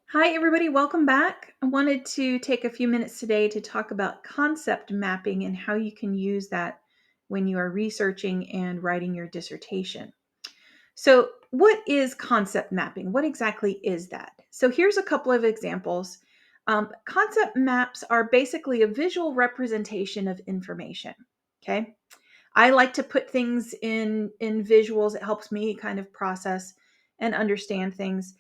Hi, everybody. Welcome back. I wanted to take a few minutes today to talk about concept mapping and how you can use that when you are researching and writing your dissertation. So, what is concept mapping? What exactly is that? So, here's a couple of examples. Concept maps are basically a visual representation of information. Okay. I like to put things in visuals. It helps me kind of process and understand things.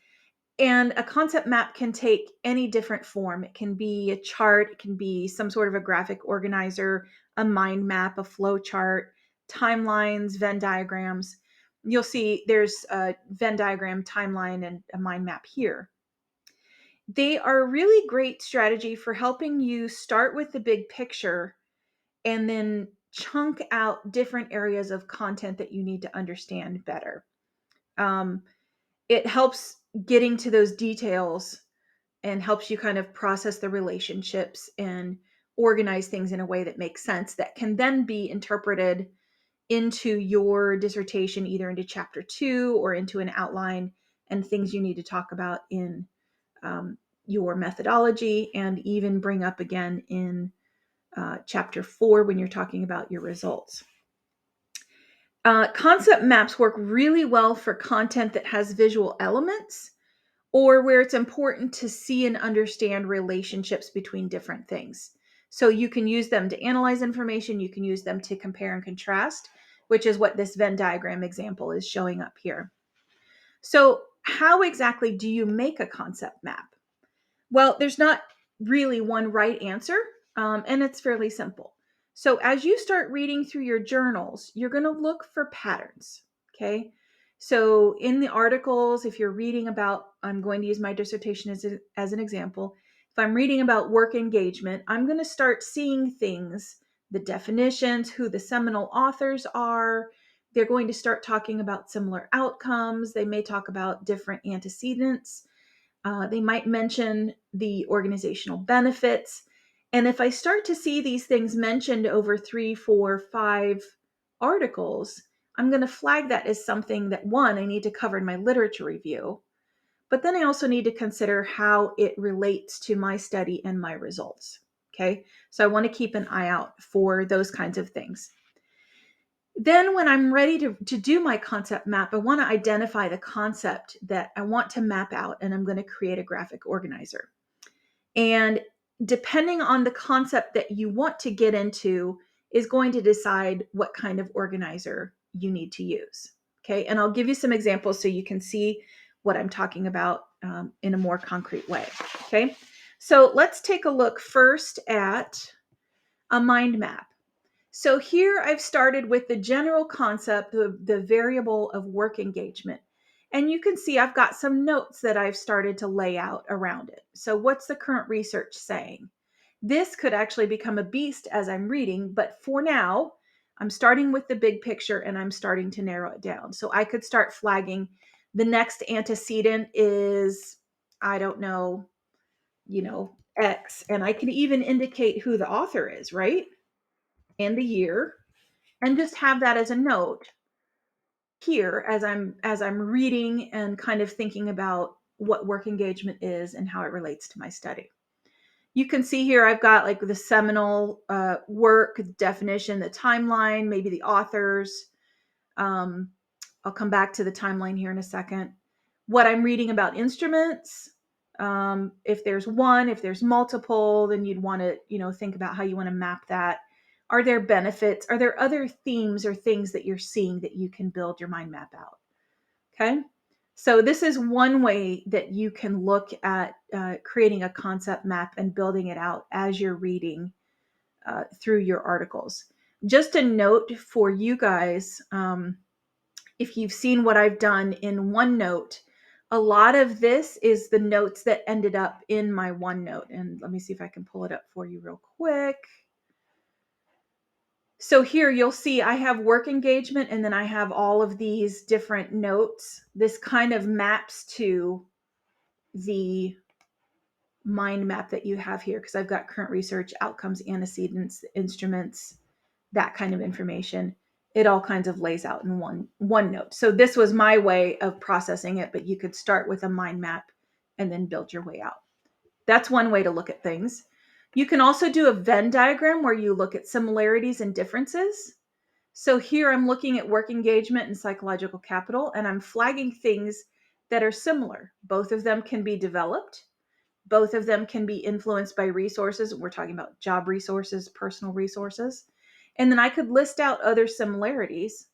And a concept map can take any different form. It can be a chart, it can be some sort of a graphic organizer, a mind map, a flow chart, timelines, Venn diagrams. You'll see there's a Venn diagram, timeline, and a mind map here. They are a really great strategy for helping you start with the big picture and then chunk out different areas of content that you need to understand better. Um, it helps getting to those details and helps you kind of process the relationships and organize things in a way that makes sense that can then be interpreted into your dissertation, either into chapter 2 or into an outline and things you need to talk about in your methodology, and even bring up again in chapter 4 when you're talking about your results. Concept maps work really well for content that has visual elements or where it's important to see and understand relationships between different things. So you can use them to analyze information, you can use them to compare and contrast, which is what this Venn diagram example is showing up here. So, how exactly do you make a concept map? Well, there's not really one right answer, and it's fairly simple. So, as you start reading through your journals, you're going to look for patterns. Okay. So, in the articles, if you're reading about, I'm going to use my dissertation as an example. If I'm reading about work engagement, I'm going to start seeing things, the definitions, who the seminal authors are. They're going to start talking about similar outcomes. They may talk about different antecedents. They might mention the organizational benefits. And if I start to see these things mentioned over 3, 4, 5 articles, I'm going to flag that as something that, one, I need to cover in my literature review. But then I also need to consider how it relates to my study and my results. Okay. So I want to keep an eye out for those kinds of things. Then, when I'm ready to do my concept map, I want to identify the concept that I want to map out, and I'm going to create a graphic organizer. And depending on the concept that you want to get into, is going to decide what kind of organizer you need to use. Okay. And I'll give you some examples so you can see what I'm talking about in a more concrete way. Okay. So let's take a look first at a mind map. So here I've started with the general concept, the variable of work engagement. And you can see I've got some notes that I've started to lay out around it. So what's the current research saying? This could actually become a beast as I'm reading, but for now, I'm starting with the big picture and I'm starting to narrow it down. So I could start flagging the next antecedent is, I don't know, X. And I can even indicate who the author is, right? And the year, and just have that as a note here as I'm reading and kind of thinking about what work engagement is and how it relates to my study. You can see here I've got like the seminal work, the definition, the timeline, maybe the authors. um, I'll come back to the timeline here in a second. What I'm reading about instruments, if there's one, if there's multiple, then you'd want to think about how you want to map that. Are there benefits? Are there other themes or things that you're seeing that you can build your mind map out? Okay. So this is one way that you can look at creating a concept map and building it out as you're reading through your articles. Just a note for you guys, if you've seen what I've done in OneNote, a lot of this is the notes that ended up in my OneNote. And let me see if I can pull it up for you real quick. So here you'll see I have work engagement and then I have all of these different notes. This kind of maps to the mind map that you have here because I've got current research, outcomes, antecedents, instruments, that kind of information. It all kinds of lays out in one note. So this was my way of processing it, but you could start with a mind map and then build your way out. That's one way to look at things. You can also do a Venn diagram where you look at similarities and differences. So here I'm looking at work engagement and psychological capital, and I'm flagging things that are similar. Both of them can be developed. Both of them can be influenced by resources. We're talking about job resources, personal resources. And then I could list out other similarities.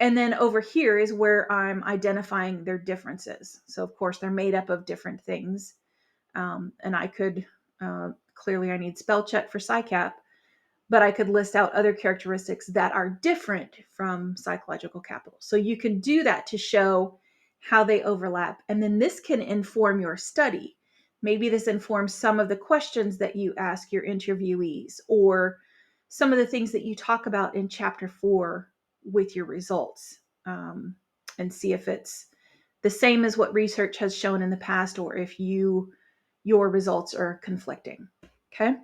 And then over here is where I'm identifying their differences. So, of course, they're made up of different things. And I could, clearly, I need spell check for PsyCap, but I could list out other characteristics that are different from psychological capital. So you can do that to show how they overlap. And then this can inform your study. Maybe this informs some of the questions that you ask your interviewees, or some of the things that you talk about in chapter 4 with your results, and see if it's the same as what research has shown in the past, or if your results are conflicting. Okay.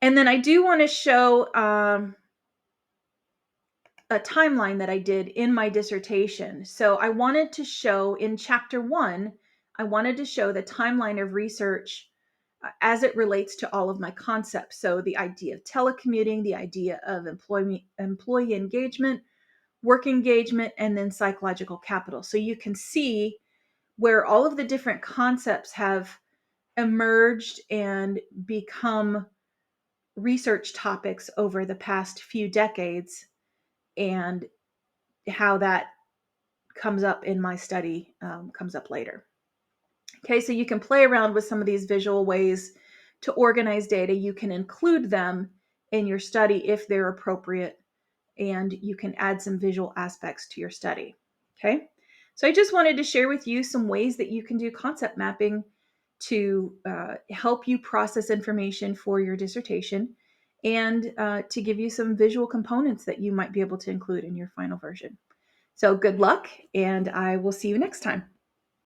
And then I do want to show a timeline that I did in my dissertation. So I wanted to show in chapter 1, I wanted to show the timeline of research as it relates to all of my concepts. So the idea of telecommuting, the idea of employee engagement, work engagement, and then psychological capital. So you can see where all of the different concepts have emerged and become research topics over the past few decades, and how that comes up in my study, comes up later. Okay, so you can play around with some of these visual ways to organize data. You can include them in your study if they're appropriate, and you can add some visual aspects to your study. Okay, so I just wanted to share with you some ways that you can do concept mapping to help you process information for your dissertation, and to give you some visual components that you might be able to include in your final version. So good luck, and I will see you next time.